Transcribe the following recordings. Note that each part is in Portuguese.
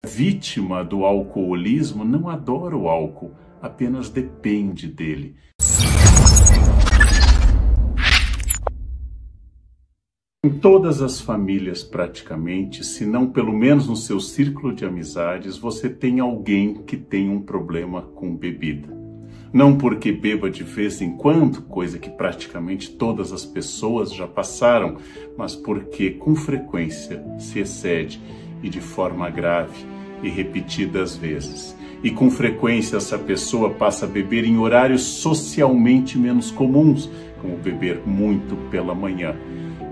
Vítima do alcoolismo não adora o álcool, apenas depende dele. Em todas as famílias, praticamente, se não pelo menos no seu círculo de amizades, você tem alguém que tem um problema com bebida. Não porque beba de vez em quando, coisa que praticamente todas as pessoas já passaram, mas porque com frequência se excede e de forma grave e repetidas vezes. E com frequência essa pessoa passa a beber em horários socialmente menos comuns, como beber muito pela manhã.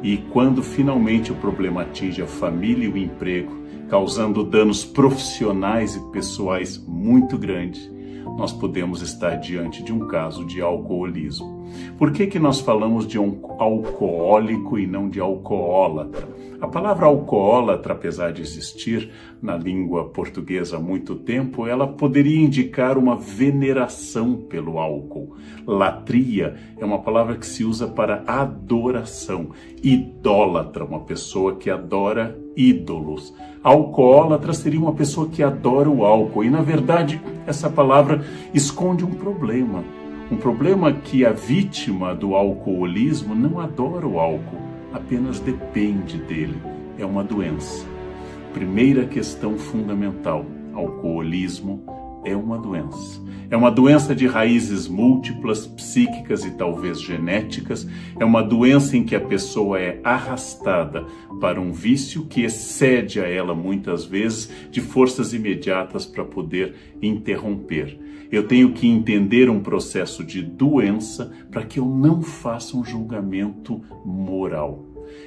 E quando finalmente o problema atinge a família e o emprego, causando danos profissionais e pessoais muito grandes, nós podemos estar diante de um caso de alcoolismo. Por que nós falamos de um alcoólico e não de alcoólatra? A palavra alcoólatra, apesar de existir na língua portuguesa há muito tempo, ela poderia indicar uma veneração pelo álcool. Latria é uma palavra que se usa para adoração. Idólatra, uma pessoa que adora ídolos. Alcoólatra seria uma pessoa que adora o álcool. E, na verdade, essa palavra esconde um problema. Um problema que a vítima do alcoolismo não adora o álcool, apenas depende dele. É uma doença. Primeira questão fundamental: alcoolismo é uma doença. É uma doença de raízes múltiplas, psíquicas e talvez genéticas. É uma doença em que a pessoa é arrastada para um vício que excede a ela muitas vezes de forças imediatas para poder interromper. Eu tenho que entender um processo de doença para que eu não faça um julgamento moral.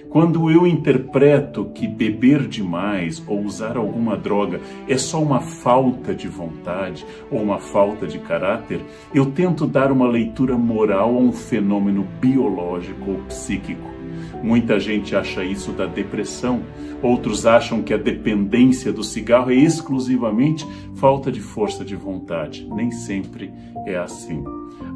Quando eu interpreto que beber demais ou usar alguma droga é só uma falta de vontade ou uma falta de caráter, eu tento dar uma leitura moral a um fenômeno biológico ou psíquico. Muita gente acha isso da depressão, outros acham que a dependência do cigarro é exclusivamente falta de força de vontade. Nem sempre é assim.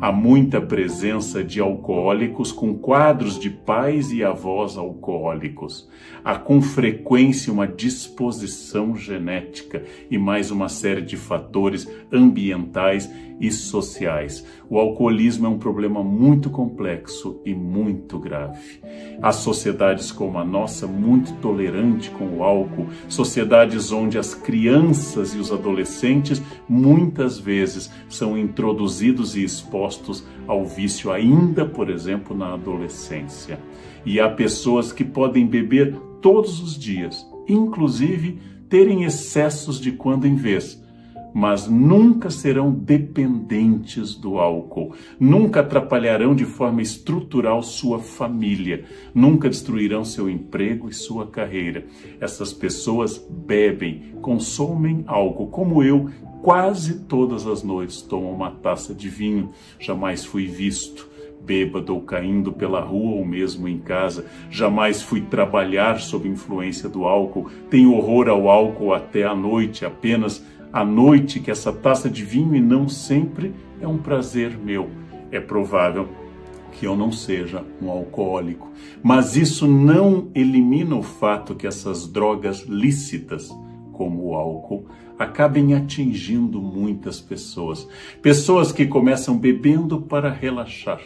Há muita presença de alcoólicos com quadros de pais e avós alcoólicos. Há com frequência uma disposição genética e mais uma série de fatores ambientais e sociais. O alcoolismo é um problema muito complexo e muito grave. Há sociedades como a nossa, muito tolerante com o álcool, sociedades onde as crianças e os adolescentes muitas vezes são introduzidos e expostos ao vício ainda, por exemplo, na adolescência. E há pessoas que podem beber todos os dias, inclusive terem excessos de quando em vez, mas nunca serão dependentes do álcool, nunca atrapalharão de forma estrutural sua família, nunca destruirão seu emprego e sua carreira. Essas pessoas bebem, consomem álcool, como eu, quase todas as noites tomo uma taça de vinho. Jamais fui visto bêbado ou caindo pela rua ou mesmo em casa. Jamais fui trabalhar sob influência do álcool. Tenho horror ao álcool até à noite, apenas à noite que essa taça de vinho, e não sempre, é um prazer meu. É provável que eu não seja um alcoólico, mas isso não elimina o fato que essas drogas lícitas, como o álcool, acabem atingindo muitas pessoas. Pessoas que começam bebendo para relaxar.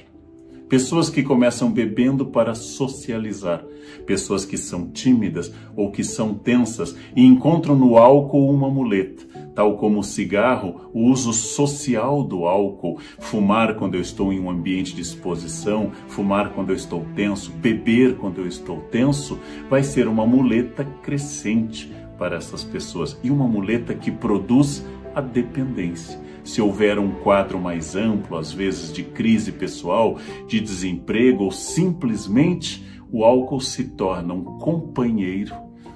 Pessoas que começam bebendo para socializar. Pessoas que são tímidas ou que são tensas e encontram no álcool uma muleta. Tal como o cigarro, o uso social do álcool, fumar quando eu estou em um ambiente de exposição, fumar quando eu estou tenso, beber quando eu estou tenso, vai ser uma muleta crescente para essas pessoas e uma muleta que produz a dependência. Se houver um quadro mais amplo, às vezes de crise pessoal, de desemprego ou simplesmente o álcool se torna um companheiro,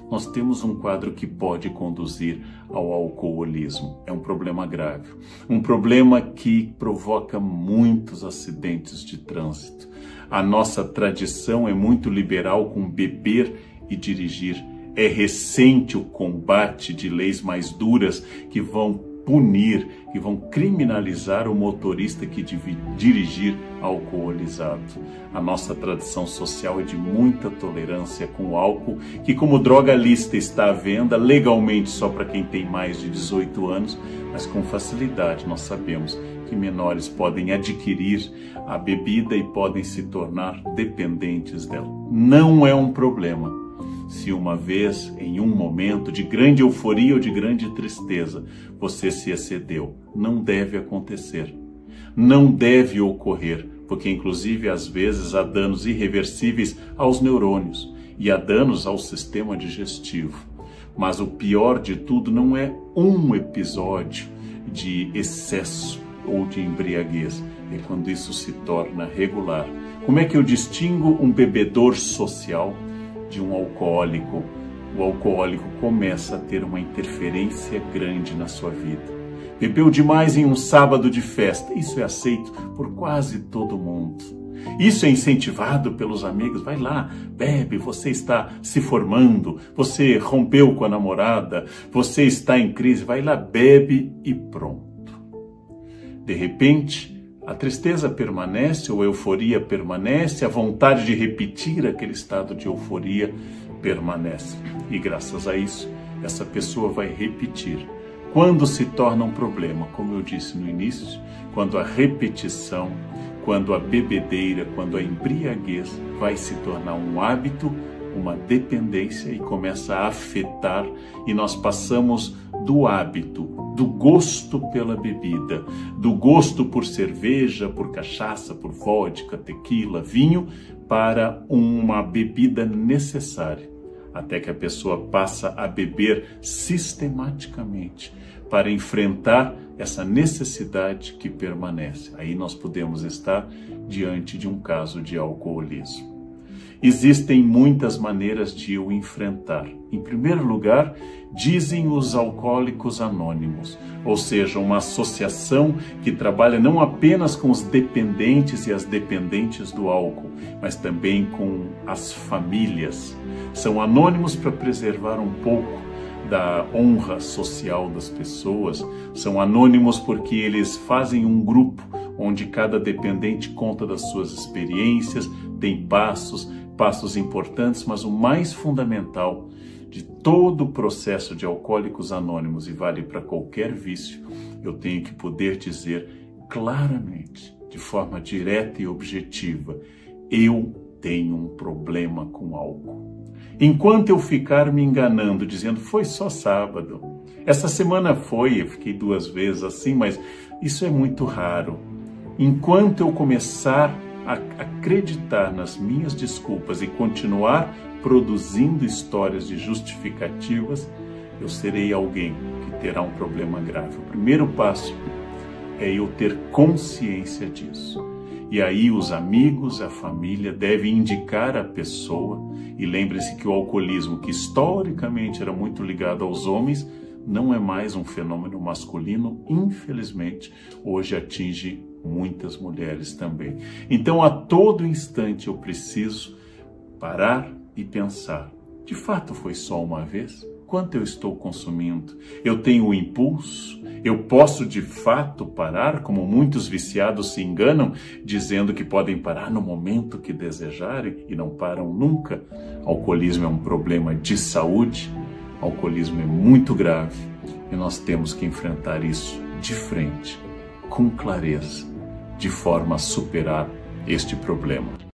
nós temos um quadro que pode conduzir ao alcoolismo. É um problema grave, um problema que provoca muitos acidentes de trânsito. A nossa tradição é muito liberal com beber e dirigir. É recente o combate de leis mais duras que vão punir, que vão criminalizar o motorista que dirigir alcoolizado. A nossa tradição social é de muita tolerância com o álcool, que como droga lícita está à venda legalmente só para quem tem mais de 18 anos, mas com facilidade nós sabemos que menores podem adquirir a bebida e podem se tornar dependentes dela. Não é um problema. Se uma vez, em um momento de grande euforia ou de grande tristeza, você se excedeu, não deve acontecer. Não deve ocorrer, porque inclusive às vezes há danos irreversíveis aos neurônios e há danos ao sistema digestivo. Mas o pior de tudo não é um episódio de excesso ou de embriaguez, é quando isso se torna regular. Como é que eu distingo um bebedor social de um alcoólico? O alcoólico começa a ter uma interferência grande na sua vida. Bebeu demais em um sábado de festa, isso é aceito por quase todo mundo. Isso é incentivado pelos amigos, vai lá, bebe, você está se formando, você rompeu com a namorada, você está em crise, vai lá, bebe e pronto. De repente, a tristeza permanece, ou a euforia permanece, a vontade de repetir aquele estado de euforia permanece. E graças a isso, essa pessoa vai repetir. Quando se torna um problema, como eu disse no início, quando a repetição, quando a bebedeira, quando a embriaguez vai se tornar um hábito, uma dependência e começa a afetar, e nós passamos do hábito, do gosto pela bebida, do gosto por cerveja, por cachaça, por vodka, tequila, vinho, para uma bebida necessária, até que a pessoa passa a beber sistematicamente para enfrentar essa necessidade que permanece. Aí nós podemos estar diante de um caso de alcoolismo. Existem muitas maneiras de o enfrentar. Em primeiro lugar, dizem os alcoólicos anônimos, ou seja, uma associação que trabalha não apenas com os dependentes e as dependentes do álcool, mas também com as famílias. São anônimos para preservar um pouco da honra social das pessoas, são anônimos porque eles fazem um grupo onde cada dependente conta das suas experiências, tem passos importantes, mas o mais fundamental de todo o processo de Alcoólicos Anônimos, e vale para qualquer vício, eu tenho que poder dizer claramente, de forma direta e objetiva, eu tenho um problema com álcool. Enquanto eu ficar me enganando, dizendo, foi só sábado, essa semana foi, eu fiquei 2 vezes assim, mas isso é muito raro. Enquanto eu começar a acreditar nas minhas desculpas e continuar produzindo histórias de justificativas, eu serei alguém que terá um problema grave. O primeiro passo é eu ter consciência disso. E aí os amigos, a família devem indicar a pessoa, e lembre-se que o alcoolismo, que historicamente era muito ligado aos homens, não é mais um fenômeno masculino, infelizmente, hoje atinge muitas mulheres também. Então, a todo instante eu preciso parar e pensar, de fato foi só uma vez? Quanto eu estou consumindo? Eu tenho o impulso? Eu posso de fato parar, como muitos viciados se enganam, dizendo que podem parar no momento que desejarem e não param nunca? Alcoolismo é um problema de saúde, alcoolismo é muito grave e nós temos que enfrentar isso de frente, com clareza, de forma a superar este problema.